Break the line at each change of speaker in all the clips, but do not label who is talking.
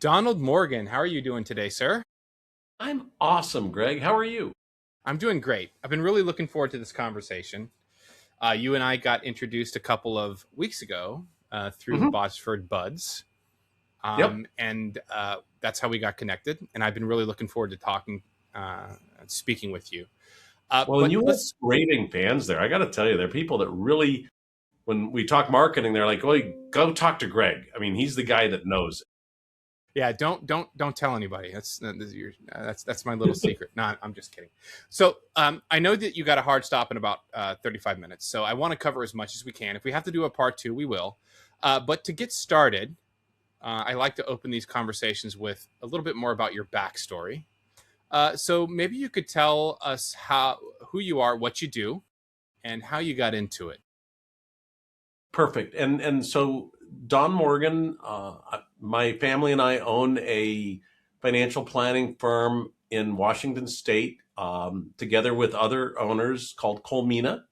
Donald Morgan, how are you doing today, sir?
I'm awesome, Greg. How are you?
I'm doing great. I've been really looking forward to this conversation. You and I got introduced a couple of weeks ago through the
Hmm.
Botsford Buds,
Yep.
and that's how we got connected. And I've been really looking forward to speaking with you.
Well, and
But
you have
let's,
raving fans there. I got to tell you, there are people that really, when we talk marketing, they're like, "Oh, go talk to Greg." I mean, he's the guy that knows
yeah, don't tell anybody. That's my little secret. No, I'm just kidding. So I know that you got a hard stop in about 35 minutes. So I want to cover as much as we can. If we have to do a part two, we will. But to get started, I like to open these conversations with a little bit more about your backstory. So maybe you could tell us who you are, what you do, and how you got into it.
perfect. And so Don Morgan, my family and I own a financial planning firm in Washington State, together with other owners called Colmena.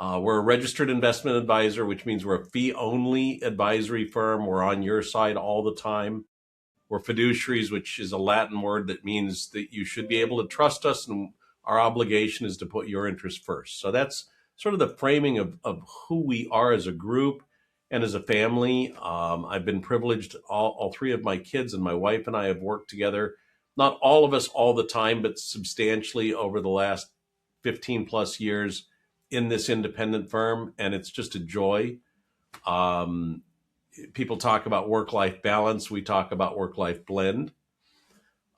We're a registered investment advisor, which means we're a fee-only advisory firm. We're on your side all the time. We're fiduciaries, which is a Latin word that means that you should be able to trust us, and our obligation is to put your interest first. So that's sort of the framing of who we are as a group and as a family. I've been privileged, all three of my kids and my wife and I have worked together, not all of us all the time, but substantially over the last 15 plus years in this independent firm. And it's just a joy. Um, People talk about work-life balance. We talk about work-life blend.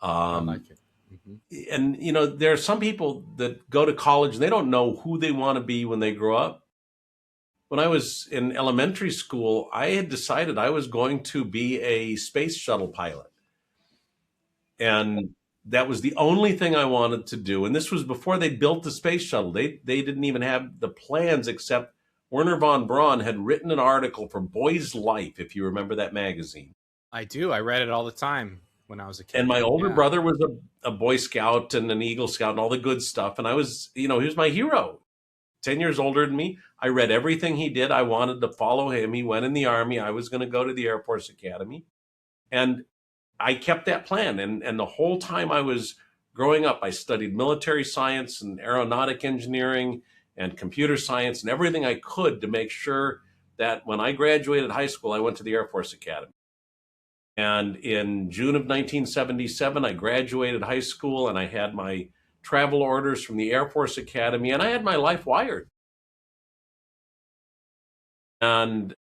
I
Um,
like it. Hmm.
and there are some people that go to college and they don't know who they want to be when they grow up. When I was in elementary school, I had decided I was going to be a space shuttle pilot. And that was the only thing I wanted to do. And this was before they built the space shuttle. They didn't even have the plans, except Werner von Braun had written an article for Boy's Life, if you remember that magazine.
I do. I read it all the time when I was a
And
kid.
my older
Yeah.
brother was a Boy Scout and an Eagle Scout and all the good stuff. And I was, he was my hero. 10 years older than me. I read everything he did. I wanted to follow him. He went in the Army. I was going to go to the Air Force Academy. And I kept that plan. And the whole time I was growing up, I studied military science and aeronautic engineering and computer science and everything I could to make sure that when I graduated high school, I went to the Air Force Academy. And in June of 1977, I graduated high school and I had my travel orders from the Air Force Academy and I had my life wired. And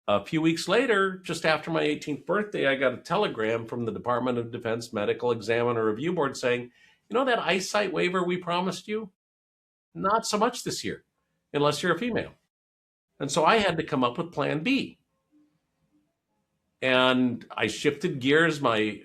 a few weeks later, just after my 18th birthday, I got a telegram from the Department of Defense Medical Examiner Review Board saying, that eyesight waiver we promised you? Not so much this year, unless you're a female. And so I had to come up with plan B. And I shifted gears. My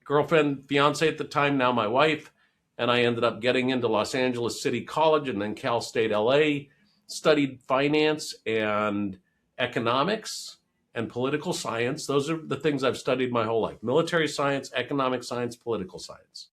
girlfriend, fiance at the time, now my wife, and I ended up getting into Los Angeles City College and then Cal State LA, studied finance and economics and political science. Those are the things I've studied my whole life: military science, economic science, political science.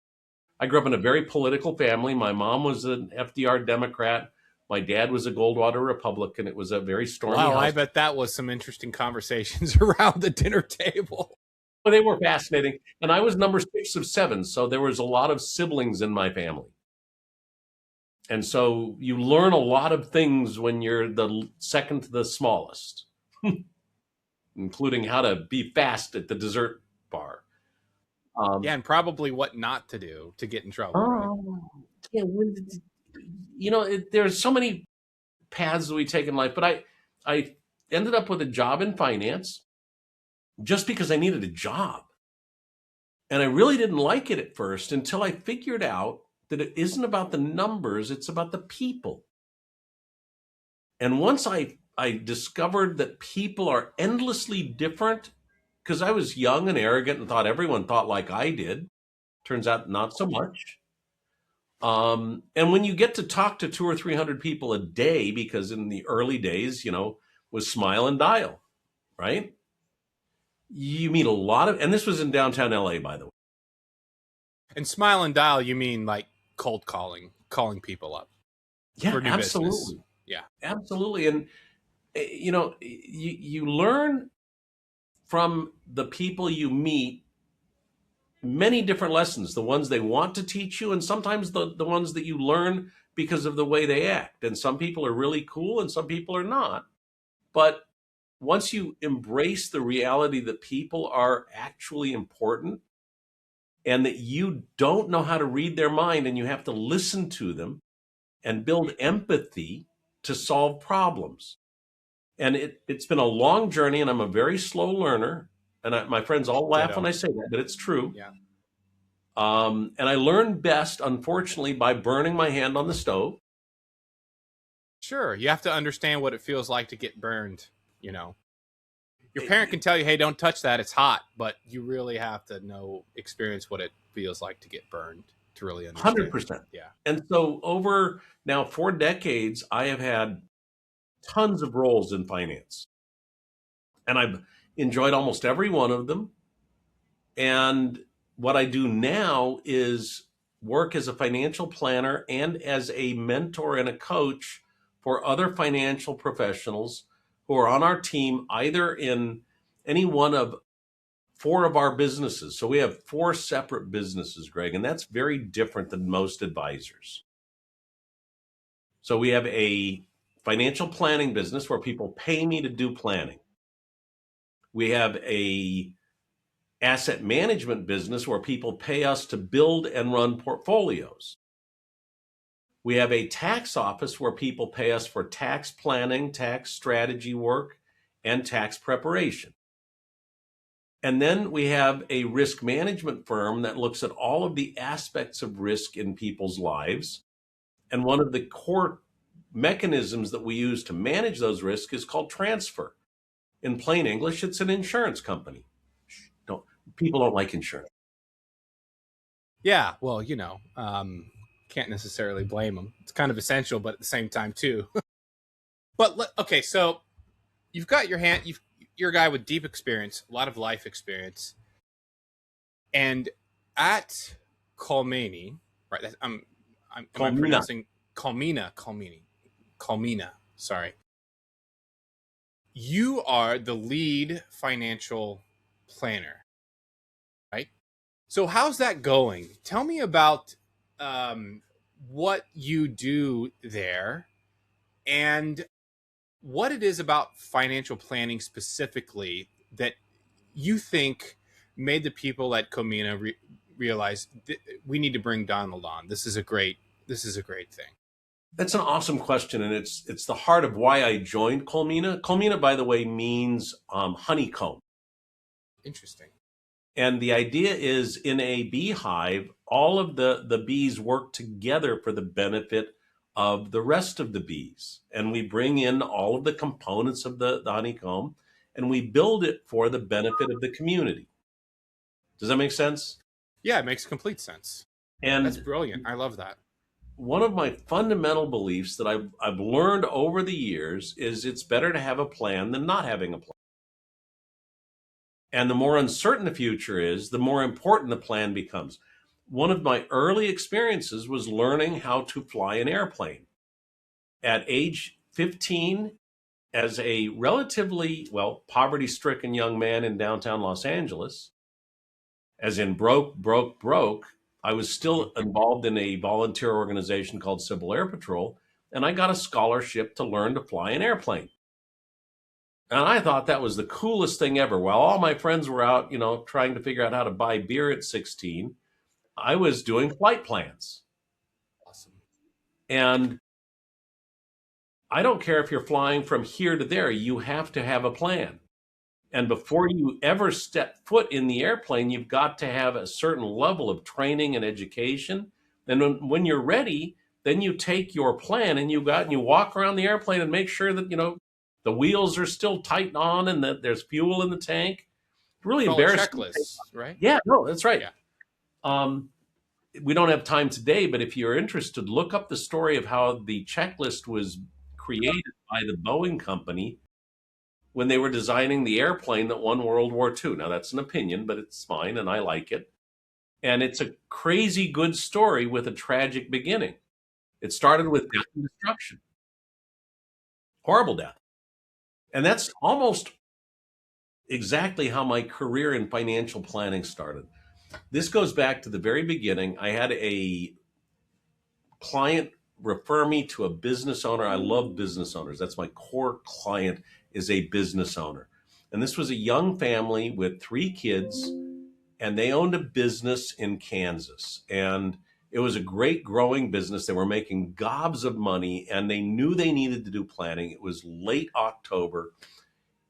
I grew up in a very political family. My mom was an FDR Democrat. My dad was a Goldwater Republican. It was a very stormy
Wow, I
house.
bet that was some interesting conversations around the dinner table.
Well, they were fascinating. And I was number six of seven. So there was a lot of siblings in my family. And so you learn a lot of things when you're the second to the smallest, including how to be fast at the dessert bar.
Yeah,
Um,
and probably what not to do to get in trouble, right?
oh, yeah, there's so many paths that we take in life, but I ended up with a job in finance just because I needed a job. And I really didn't like it at first until I figured out that it isn't about the numbers, it's about the people. And once I discovered that people are endlessly different, because I was young and arrogant and thought everyone thought like I did. Turns out not so much. And when you get to talk to 200 or 300 people a day, because in the early days, was smile and dial, right? You meet a lot of, and this was in downtown LA, by the way.
And smile and dial, you mean like cold calling people up
Yeah,
for new business.
absolutely.
Yeah.
Absolutely. And, you learn from the people you meet many different lessons, the ones they want to teach you, and sometimes the ones that you learn because of the way they act. And some people are really cool and some people are not. But once you embrace the reality that people are actually important and that you don't know how to read their mind and you have to listen to them and build empathy to solve problems. And it's been a long journey, and I'm a very slow learner. And my friends all laugh
Ditto.
when I say that, but it's true.
Yeah.
And I learn best, unfortunately, by burning my hand on the stove.
Sure. You have to understand what it feels like to get burned, Your parent can tell you, hey, don't touch that, it's hot, but you really have to experience what it feels like to get burned to really understand.
100%.
Yeah.
And so over now 4 decades, I have had tons of roles in finance. And I've enjoyed almost every one of them. And what I do now is work as a financial planner and as a mentor and a coach for other financial professionals who are on our team, either in any one of 4 of our businesses. So we have 4 separate businesses, Greg, and that's very different than most advisors. So we have a financial planning business where people pay me to do planning. We have a asset management business where people pay us to build and run portfolios. We have a tax office where people pay us for tax planning, tax strategy work, and tax preparation. And then we have a risk management firm that looks at all of the aspects of risk in people's lives. And one of the core mechanisms that we use to manage those risks is called transfer. In plain English, it's an insurance company. People don't like insurance.
Yeah. Well, can't necessarily blame them. It's kind of essential, but at the same time, too. But okay, so you've got your hand. You're a guy with deep experience, a lot of life experience, and at Colmena, right? Am I pronouncing Colmena? Colmena. Sorry. You are the lead financial planner, right? So how's that going? Tell me about what you do there and what it is about financial planning specifically that you think made the people at Colmena realize we need to bring Donald on. This is a great thing.
That's an awesome question, and it's the heart of why I joined Colmena. Colmena, by the way, means honeycomb.
Interesting.
And the idea is, in a beehive, all of the bees work together for the benefit of the rest of the bees. And we bring in all of the components of the honeycomb, and we build it for the benefit of the community. Does that make sense?
Yeah, it makes complete sense.
And
that's brilliant. I love that.
One of my fundamental beliefs that I've learned over the years is it's better to have a plan than not having a plan. And the more uncertain the future is, the more important the plan becomes. One of my early experiences was learning how to fly an airplane. At age 15, as a relatively, poverty-stricken young man in downtown Los Angeles, as in broke, I was still involved in a volunteer organization called Civil Air Patrol, and I got a scholarship to learn to fly an airplane. And I thought that was the coolest thing ever. While all my friends were out, trying to figure out how to buy beer at 16, I was doing flight plans.
Awesome.
And I don't care if you're flying from here to there, you have to have a plan. And before you ever step foot in the airplane, you've got to have a certain level of training and education. And when you're ready, then you take your plan and you walk around the airplane and make sure that, the wheels are still tight on and that there's fuel in the tank. Really embarrassing.
Checklists, right?
Yeah, no, that's right.
Yeah.
We don't have time today, but if you're interested, look up the story of how the checklist was created by the Boeing company when they were designing the airplane that won World War II. Now, that's an opinion, but it's fine, and I like it. And it's a crazy good story with a tragic beginning. It started with death and destruction. Horrible death. And that's almost exactly how my career in financial planning started. This goes back to the very beginning. I had a client refer me to a business owner. I love business owners. That's my core client, is a business owner. And this was a young family with 3 kids, and they owned a business in Kansas. And it was a great growing business. They were making gobs of money, and they knew they needed to do planning. It was late October,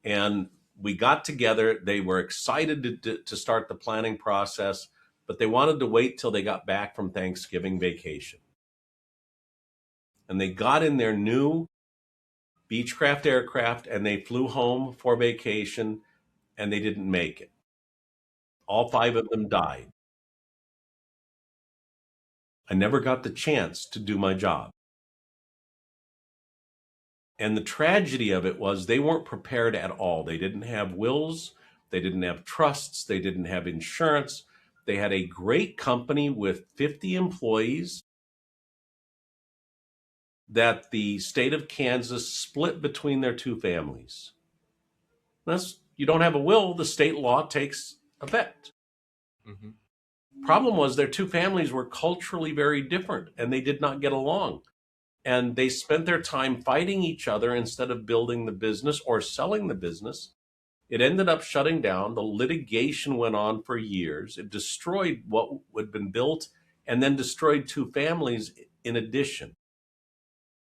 and we got together. They were excited to start the planning process, but they wanted to wait till they got back from Thanksgiving vacation. And they got in their new Beechcraft aircraft and they flew home for vacation, and they didn't make it. All 5 of them died. I never got the chance to do my job. And the tragedy of it was they weren't prepared at all. They didn't have wills. They didn't have trusts. They didn't have insurance. They had a great company with 50 employees that the state of Kansas split between their 2 families. That's, you don't have a will, the state law takes effect.
Mm-hmm.
Problem was their 2 families were culturally very different, and they did not get along. And they spent their time fighting each other instead of building the business or selling the business. It ended up shutting down. The litigation went on for years. It destroyed what had been built and then destroyed 2 families in addition.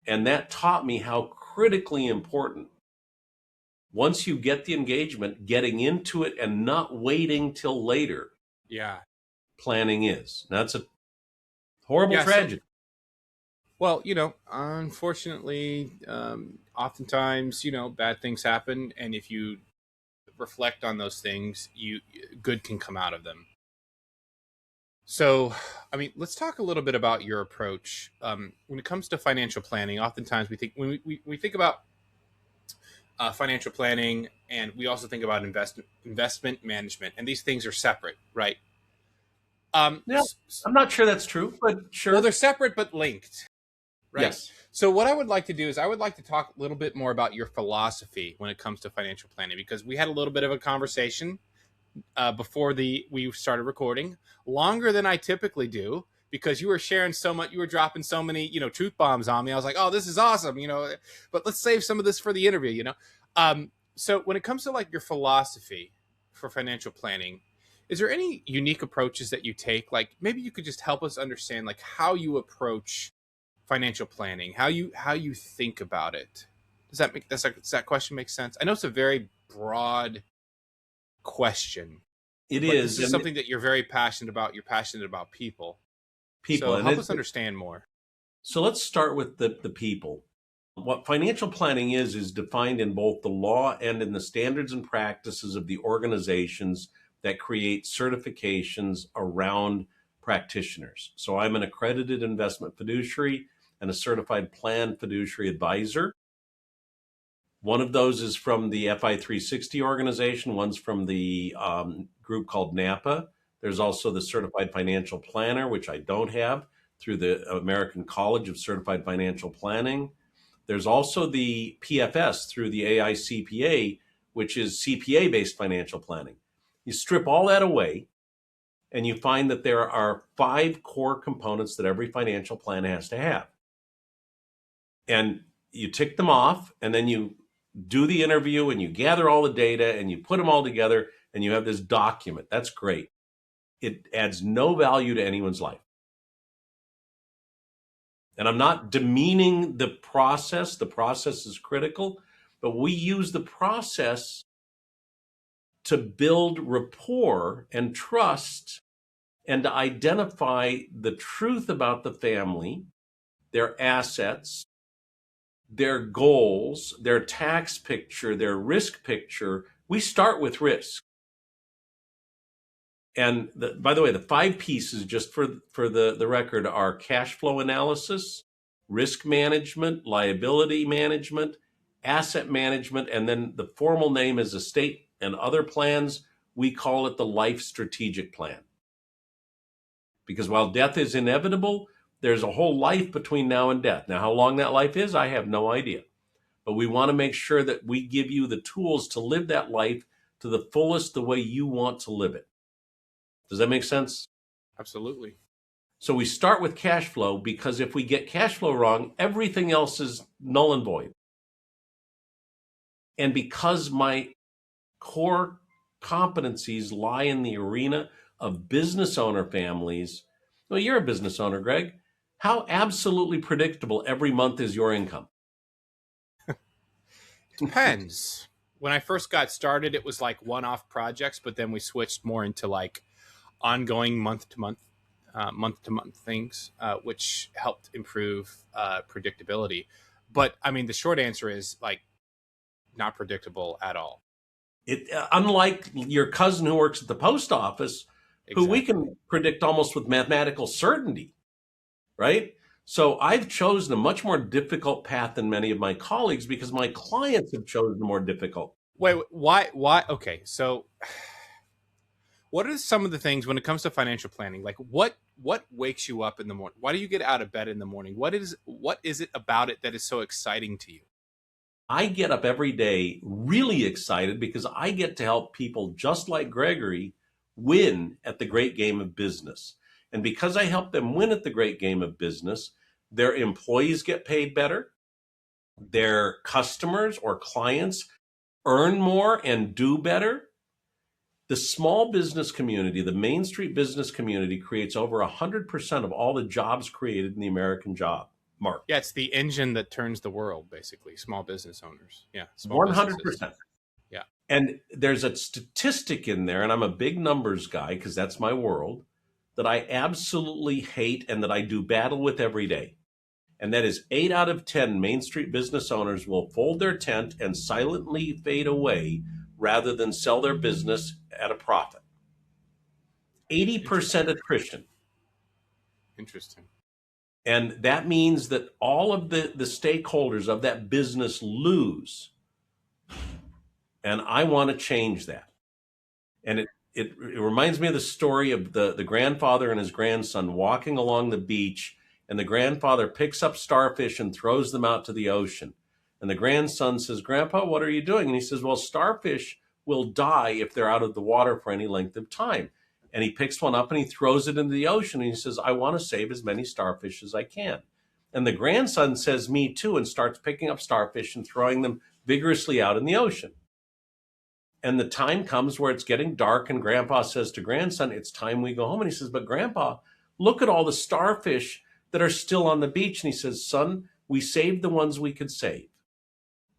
And that taught me how critically important, once you get the engagement, getting into it and not waiting till later,
Yeah.
planning is. That's a horrible tragedy.
Well, unfortunately, oftentimes, bad things happen, and if you reflect on those things, good can come out of them. So, I mean, let's talk a little bit about your approach when it comes to financial planning. Oftentimes, we think when we think about financial planning, and we also think about investment management, and these things are separate, right?
Yeah, I'm not sure that's true, but sure.
Well, they're separate but linked. Right.
Yes.
So what I would like to do is I would like to talk a little bit more about your philosophy when it comes to financial planning, because we had a little bit of a conversation before we started recording, longer than I typically do, because you were sharing so much, you were dropping so many, truth bombs on me. I was like, oh, this is awesome, but let's save some of this for the interview, So when it comes to like your philosophy for financial planning, is there any unique approaches that you take? Like maybe you could just help us understand like how you approach financial planning, how you think about it. Does that question make sense? I know it's a very broad question.
It is.
This is something that you're very passionate about. You're passionate about people. So help us understand more.
So let's start with the people. What financial planning is defined in both the law and in the standards and practices of the organizations that create certifications around practitioners. So I'm an accredited investment fiduciary and a certified plan fiduciary advisor. One of those is from the FI 360 organization. One's from the group called NAPA. There's also the Certified Financial Planner, which I don't have, through the American College of Certified Financial Planning. There's also the PFS through the AICPA, which is CPA-based financial planning. You strip all that away, and you find that there are 5 core components that every financial plan has to have. And you tick them off, and then you do the interview, and you gather all the data, and you put them all together, and you have this document. That's great. It adds no value to anyone's life. And I'm not demeaning the process. The process is critical, but we use the process to build rapport and trust and to identify the truth about the family, their assets, their goals, their tax picture, their risk picture. We start with risk. And by the way, the 5 pieces, just for the record, are cash flow analysis, risk management, liability management, asset management, and then the formal name is estate and other plans. We call it the life strategic plan. Because while death is inevitable, there's a whole life between now and death. Now, how long that life is, I have no idea. But we want to make sure that we give you the tools to live that life to the fullest the way you want to live it. Does that make sense?
Absolutely.
So we start with cash flow, because if we get cash flow wrong, everything else is null and void. And because my core competencies lie in the arena of business owner families, well, you're a business owner, Greg. How absolutely predictable every month is your income?
Depends. When I first got started, it was like one-off projects, but then we switched more into like ongoing month to month things, which helped improve predictability. But I mean, the short answer is like not predictable at all.
Unlike your cousin who works at the post office, who we
Exactly.
can predict almost with mathematical certainty, right? So I've chosen a much more difficult path than many of my colleagues because my clients have chosen a more difficult.
Wait, why? Why? Okay, so what are some of the things when it comes to financial planning? Like what wakes you up in the morning? Why do you get out of bed in the morning? What is it about it that is so exciting to you?
I get up every day really excited because I get to help people just like Gregory win at the great game of business. And because I help them win at the great game of business, their employees get paid better, their customers or clients earn more and do better. The small business community, the Main Street business community, creates over 100% of all the jobs created in the American job market.
Yeah, it's the engine that turns the world, basically. Small business owners. Yeah, small businesses.
100%.
Yeah.
And there's a statistic in there, and I'm a big numbers guy because that's my world, that I absolutely hate and that I do battle with every day. And that is 8 out of 10 Main Street business owners will fold their tent and silently fade away rather than sell their business at a profit. 80% attrition.
Interesting.
And that means that all of the stakeholders of that business lose. And I want to change that. And it reminds me of the story of the grandfather and his grandson walking along the beach, and the grandfather picks up starfish and throws them out to the ocean. And the grandson says, "Grandpa, what are you doing?" And he says, "Well, starfish will die if they're out of the water for any length of time." And he picks one up and he throws it into the ocean. And he says, "I want to save as many starfish as I can." And the grandson says, "Me too," and starts picking up starfish and throwing them vigorously out in the ocean. And the time comes where it's getting dark, and Grandpa says to grandson, "It's time we go home." And he says, "But Grandpa, look at all the starfish that are still on the beach." And he says, "Son, we saved the ones we could save.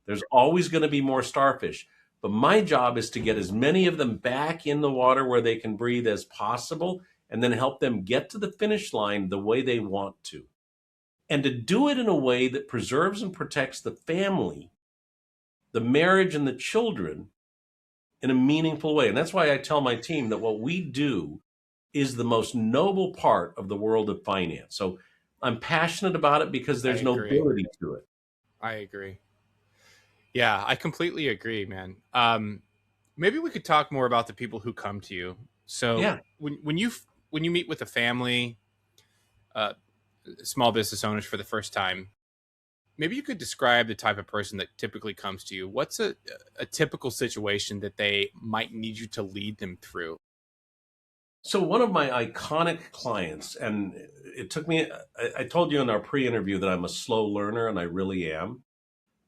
There's always going to be more starfish. But my job is to get as many of them back in the water where they can breathe as possible, and then help them get to the finish line the way they want to. And to do it in a way that preserves and protects the family, the marriage, and the children in a meaningful way." And that's why I tell my team that what we do is the most noble part of the world of finance. So I'm passionate about it because
I
there's
agree.
nobility to it.
I agree. Yeah, I completely agree, man. Maybe we could talk more about the people who come to you. So
Yeah.
when you meet with a family, uh, small business owners for the first time, maybe you could describe the type of person that typically comes to you. What's a typical situation that they might need you to lead them through?
So one of my iconic clients, and it took me, I told you in our pre-interview that I'm a slow learner, and I really am.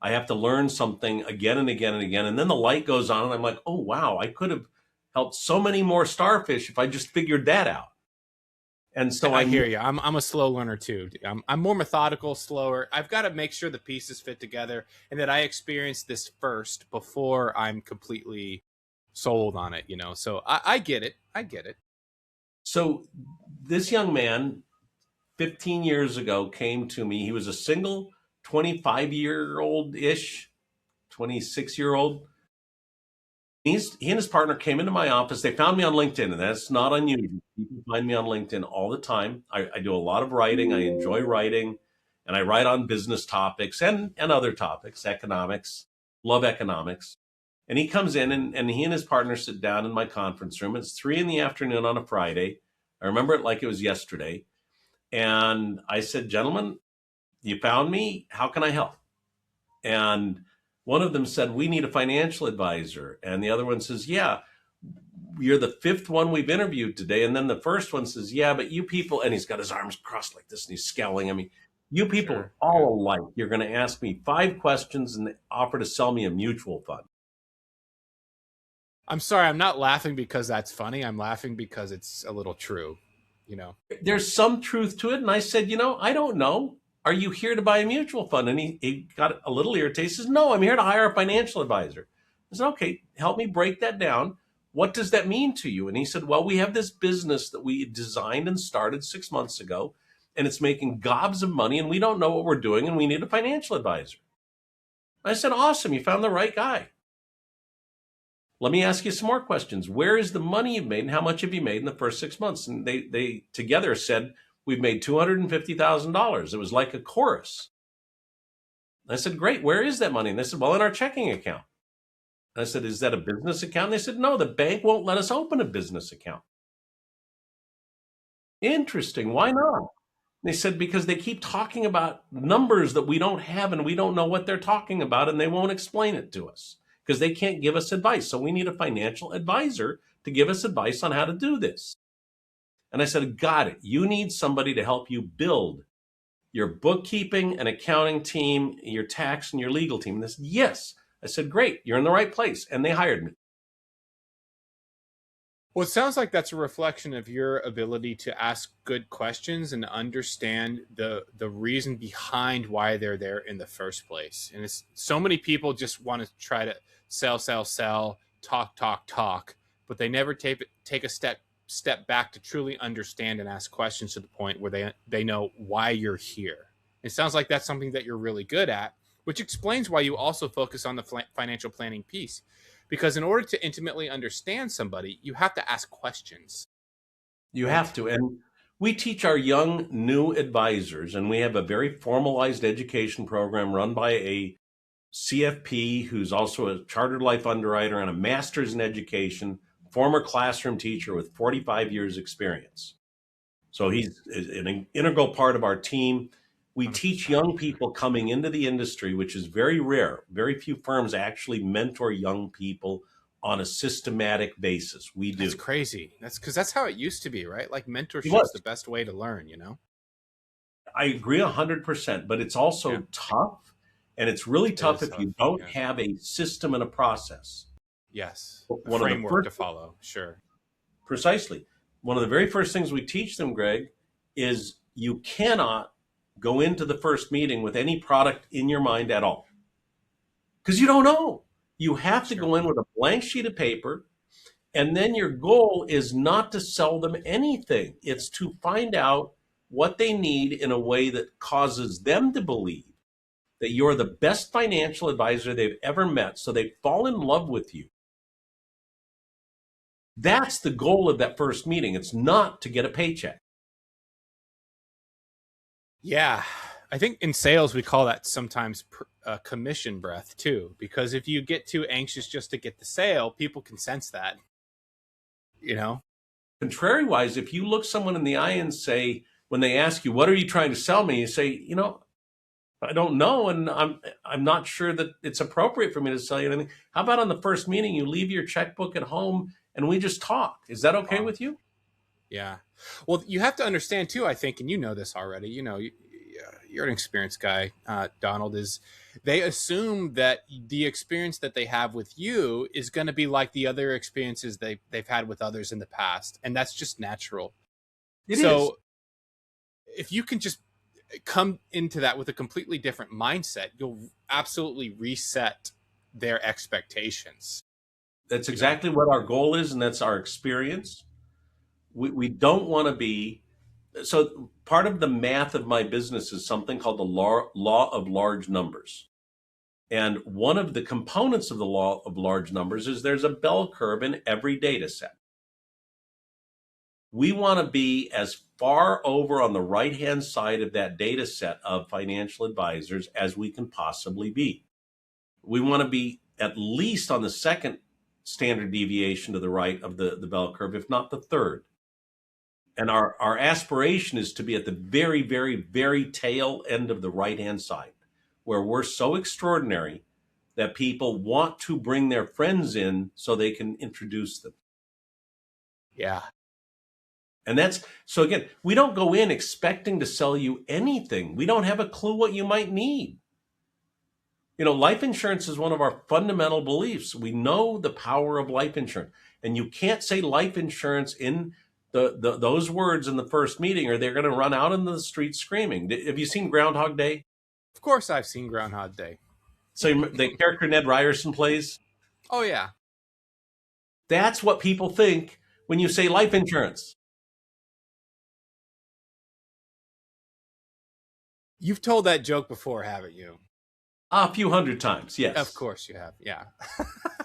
I have to learn something again and again and again. And then the light goes on and I'm like, oh, wow, I could have helped so many more starfish if I just figured that out. And so
I
I'm,
hear you. I'm a slow learner too. I'm more methodical, slower. I've got to make sure the pieces fit together and that I experience this first before I'm completely sold on it. So I get it. I get it.
so this young man 15 years ago came to me. He was a single 25-year-old-ish, 26-year-old. He and his partner came into my office. They found me on LinkedIn, and that's not unusual. People find me on LinkedIn all the time. I do a lot of writing. I enjoy writing, and I write on business topics and other topics, economics, love economics. And he comes in, and he and his partner sit down in my conference room. It's 3 p.m. on a Friday. I remember it like it was yesterday. And I said, "Gentlemen, you found me. How can I help?" And one of them said, we need a financial advisor. And the other one says, yeah, you're the fifth one we've interviewed today. And then the first one says, yeah, but you people, and he's got his arms crossed like this and he's scowling at me. You people are
Sure.
all
Yeah.
alike. You're going to ask me 5 questions and offer to sell me a mutual fund.
I'm sorry, I'm not laughing because that's funny. I'm laughing because it's a little true, you know.
There's some truth to it. And I said, I don't know. Are you here to buy a mutual fund? And he got a little irritated. He says, no, I'm here to hire a financial advisor. I said, okay, help me break that down. What does that mean to you? And he said, well, we have this business that we designed and started 6 months ago, and it's making gobs of money, and we don't know what we're doing, and we need a financial advisor. I said, awesome, you found the right guy. Let me ask you some more questions. Where is the money you've made, and how much have you made in the first 6 months? And they together said, we've made $250,000. It was like a chorus. I said, great, where is that money? And they said, well, in our checking account. I said, is that a business account? And they said, no, the bank won't let us open a business account. Interesting. Why not? They said, because they keep talking about numbers that we don't have and we don't know what they're talking about and they won't explain it to us because they can't give us advice. So we need a financial advisor to give us advice on how to do this. And I said, got it. You need somebody to help you build your bookkeeping and accounting team, your tax and your legal team. And they said, yes. I said, great, you're in the right place. And they hired me.
Well, it sounds like that's a reflection of your ability to ask good questions and understand the reason behind why they're there in the first place. And it's so many people just want to try to sell, talk, but they never take a step back to truly understand and ask questions to the point where they know why you're here. It sounds like that's something that you're really good at, which explains why you also focus on the financial planning piece. Because in order to intimately understand somebody, you have to ask questions.
You
Right?
have to. And we teach our young new advisors, and we have a very formalized education program run by a CFP who's also a chartered life underwriter and a master's in education, former classroom teacher with 45 years experience. So he's an integral part of our team. We teach
100%.
young people coming into the industry, which is very rare. Very few firms actually mentor young people on a systematic basis. We do.
That's crazy. That's because that's how it used to be, right? Like
It
mentorship's
was.
the best way to learn, you know?
I agree 100%, but it's also
Yeah,
tough. And it's really
it
tough
is
if
tough.
you don't
Yeah.
have a system and a process.
Yes. A
One of the
framework
first,
to follow. Sure.
precisely, one of the very first things we teach them, Greg, is you cannot go into the first meeting with any product in your mind at all because you don't know. You have to
Sure.
go in with a blank sheet of paper. And then your goal is not to sell them anything. It's to find out what they need in a way that causes them to believe that you're the best financial advisor they've ever met. So they fall in love with you. That's the goal of that first meeting. It's not to get a paycheck.
Yeah. I think in sales, we call that sometimes commission breath too, because if you get too anxious just to get the sale, people can sense that, you know?
Contrary-wise, if you look someone in the eye and say, when they ask you, what are you trying to sell me? You say, I don't know, and I'm not sure that it's appropriate for me to sell you anything. How about on the first meeting, you leave your checkbook at home and we just talk? Is that okay
Talk.
with you?
Yeah. Well, you have to understand too, I think, and you know this already, you're an experienced guy, Donald, is they assume that the experience that they have with you is going to be like the other experiences they've had with others in the past. And that's just natural.
It is.
So if you can just come into that with a completely different mindset, you'll absolutely reset their expectations,
That's
you know?
exactly what our goal is, and that's our experience. We don't want to be. So part of the math of my business is something called the law of large numbers. And one of the components of the law of large numbers is there's a bell curve in every data set. We want to be as far over on the right-hand side of that data set of financial advisors as we can possibly be. We want to be at least on the second standard deviation to the right of the bell curve, if not the third. And our aspiration is to be at the very, very, very tail end of the right-hand side, where we're so extraordinary that people want to bring their friends in so they can introduce them.
Yeah.
And that's so again, we don't go in expecting to sell you anything. We don't have a clue what you might need. Life insurance is one of our fundamental beliefs. We know the power of life insurance. And you can't say life insurance in those words in the first meeting, or they're going to run out into the street screaming. Have you seen Groundhog Day?
Of course, I've seen Groundhog Day.
So the character Ned Ryerson plays?
Oh, yeah.
That's what people think when you say life insurance.
You've told that joke before, haven't you?
A few hundred times, yes.
Of course you have, yeah.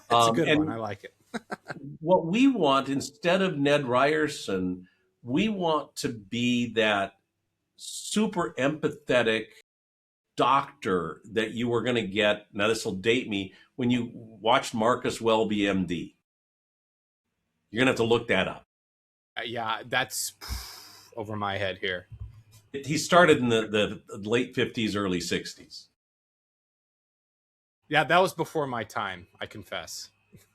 It's a good one. I like it.
What we want, instead of Ned Ryerson, we want to be that super empathetic doctor that you were going to get. Now, this will date me. When you watched Marcus Welby, MD, you're going to have to look that up.
Yeah, that's over my head here.
He started in the late 50s, early 60s.
Yeah, that was before my time, I confess.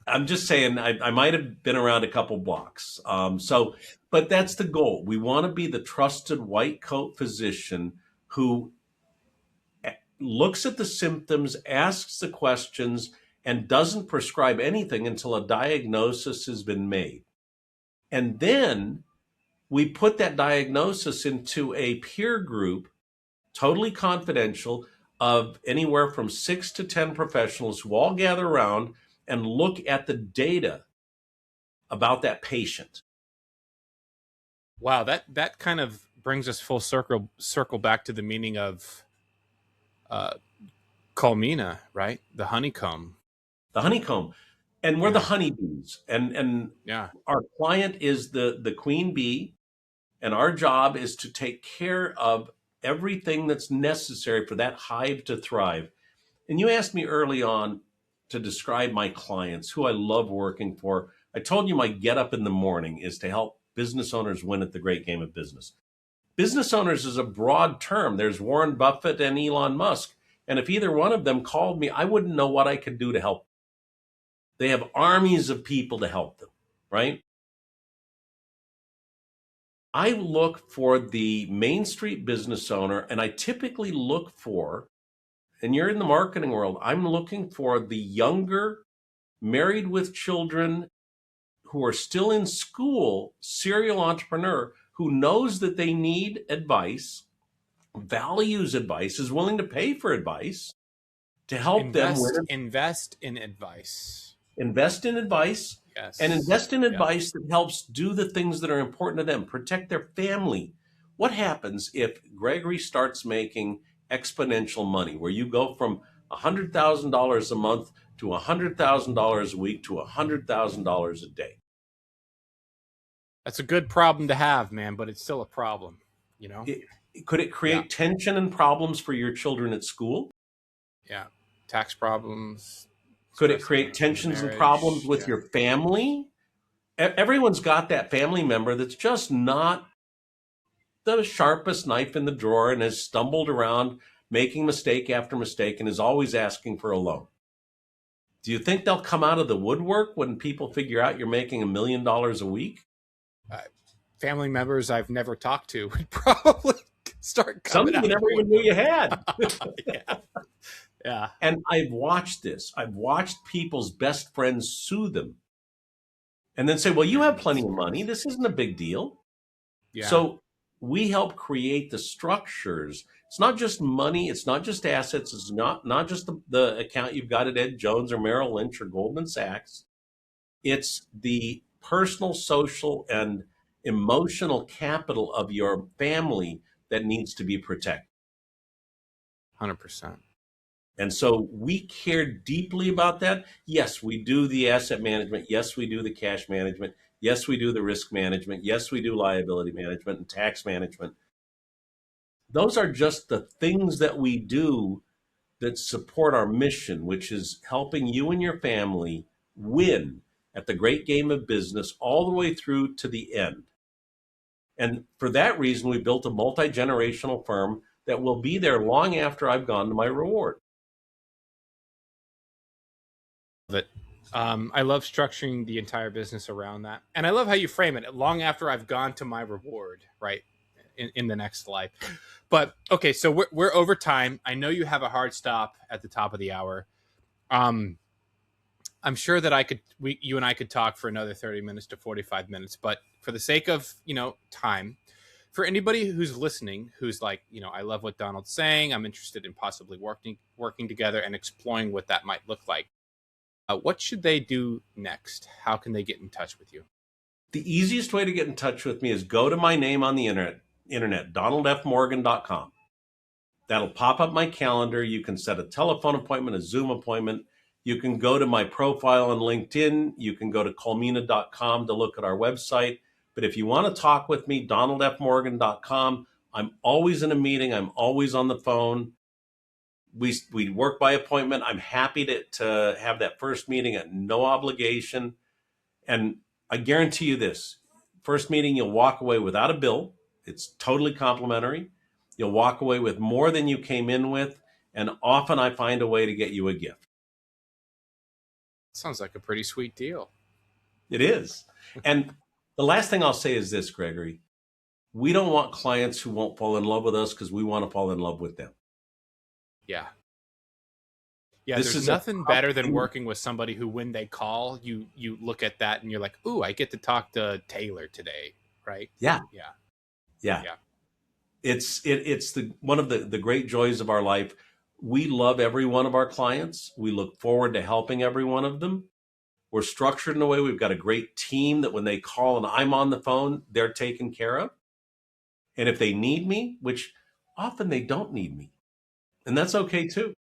I'm just saying I might have been around a couple blocks. But that's the goal. We want to be the trusted white coat physician who looks at the symptoms, asks the questions, and doesn't prescribe anything until a diagnosis has been made. And then we put that diagnosis into a peer group, totally confidential, of anywhere from 6 to 10 professionals who all gather around and look at the data about that patient.
Wow, that kind of brings us full circle back to the meaning of Colmena, right? The honeycomb.
The honeycomb. And we're the honeybees. And
yeah,
our client is the queen bee, and our job is to take care of everything that's necessary for that hive to thrive. And you asked me early on to describe my clients, who I love working for. I told you my get up in the morning is to help business owners win at the great game of business. Business owners is a broad term. There's Warren Buffett and Elon Musk. And if either one of them called me, I wouldn't know what I could do to help. They have armies of people to help them, right? I look for the Main Street business owner, and I typically look for, and you're in the marketing world, I'm looking for the younger, married with children, who are still in school, serial entrepreneur who knows that they need advice, values advice, is willing to pay for advice to help them
invest in advice.
Invest in advice.
Yes.
And invest in advice that helps do the things that are important to them, protect their family. What happens if Gregory starts making exponential money, where you go from $100,000 a month to $100,000 a week to $100,000 a day?
That's a good problem to have, man, but it's still a problem,
Could it create tension and problems for your children at school?
Yeah. Tax problems.
Could it create tensions and problems with your family? Everyone's got that family member that's just not the sharpest knife in the drawer and has stumbled around making mistake after mistake and is always asking for a loan. Do you think they'll come out of the woodwork when people figure out you're making $1 million a week?
Family members I've never talked to would probably start coming out.
Some you never even knew you had.
Yeah.
And I've watched this. I've watched people's best friends sue them and then say, well, you have plenty of money. This isn't a big deal. Yeah. So we help create the structures. It's not just money. It's not just assets. It's not just the account you've got at Ed Jones or Merrill Lynch or Goldman Sachs. It's the personal, social, and emotional capital of your family that needs to be protected.
100%.
And so we care deeply about that. Yes, we do the asset management. Yes, we do the cash management. Yes, we do the risk management. Yes, we do liability management and tax management. Those are just the things that we do that support our mission, which is helping you and your family win at the great game of business all the way through to the end. And for that reason, we built a multi-generational firm that will be there long after I've gone to my reward.
But I love structuring the entire business around that, and I love how you frame it. Long after I've gone to my reward, right, in the next life. But okay, so we're over time. I know you have a hard stop at the top of the hour. Um, I'm sure that you and I could talk for another 30 minutes to 45 minutes, but for the sake of, time, for anybody who's listening, who's like, I love what Donald's saying. I'm interested in possibly working together and exploring what that might look like. What should they do next? How can they get in touch with you?
The easiest way to get in touch with me is go to my name on the internet, donaldfmorgan.com. That'll pop up my calendar. You can set a telephone appointment, a Zoom appointment. You can go to my profile on LinkedIn. You can go to colmena.com to look at our website. But if you want to talk with me, donaldfmorgan.com. I'm always in a meeting. I'm always on the phone. We work by appointment. I'm happy to have that first meeting at no obligation. And I guarantee you this, first meeting, you'll walk away without a bill. It's totally complimentary. You'll walk away with more than you came in with. And often I find a way to get you a gift.
Sounds like a pretty sweet deal.
It is. And the last thing I'll say is this, Gregory. We don't want clients who won't fall in love with us because we want to fall in love with them.
Yeah. Yeah, there's nothing better than working with somebody who, when they call, you look at that and you're like, ooh, I get to talk to Taylor today, right?
Yeah.
Yeah.
Yeah. Yeah. It's one of the great joys of our life. We love every one of our clients. We look forward to helping every one of them. We're structured in a way, we've got a great team that when they call and I'm on the phone, they're taken care of. And if they need me, which often they don't need me, and that's okay too.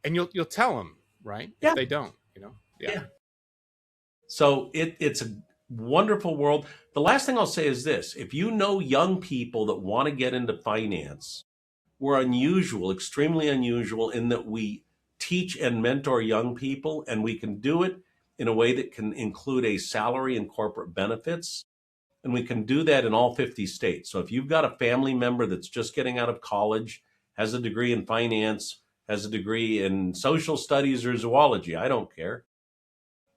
And you'll tell them, right?
Yeah.
If they don't,
Yeah. So it's a wonderful world. The last thing I'll say is this. If you know young people that want to get into finance, we're unusual, extremely unusual in that we teach and mentor young people, and we can do it in a way that can include a salary and corporate benefits. And we can do that in all 50 states. So if you've got a family member that's just getting out of college, has a degree in finance, has a degree in social studies or zoology, I don't care.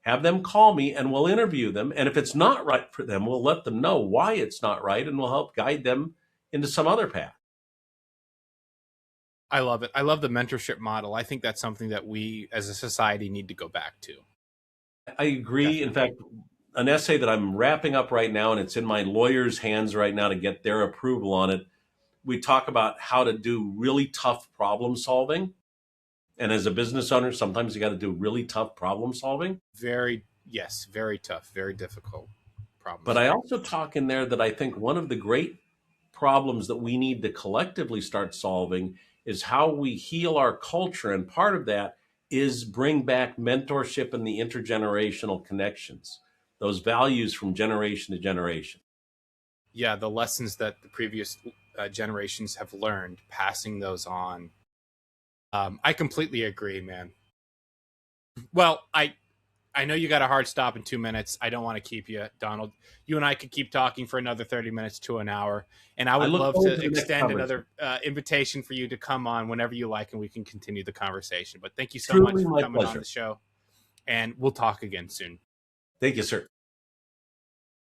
Have them call me and we'll interview them. And if it's not right for them, we'll let them know why it's not right and we'll help guide them into some other path.
I love it. I love the mentorship model. I think that's something that we as a society need to go back to.
I agree. Definitely. In fact, an essay that I'm wrapping up right now, and it's in my lawyer's hands right now to get their approval on it. We talk about how to do really tough problem solving. And as a business owner, sometimes you got to do really tough problem solving.
Very tough, very difficult problems.
But I also talk in there that I think one of the great problems that we need to collectively start solving is how we heal our culture. And part of that is bring back mentorship and the intergenerational connections, those values from generation to generation.
Yeah, the lessons that the previous generations have learned, passing those on. I completely agree, man. Well, I know you got a hard stop in 2 minutes. I don't want to keep you, Donald. You and I could keep talking for another 30 minutes to an hour. And I would love to extend another invitation for you to come on whenever you like, and we can continue the conversation. But thank you so much for coming on the show. And we'll talk again soon.
Thank you, sir.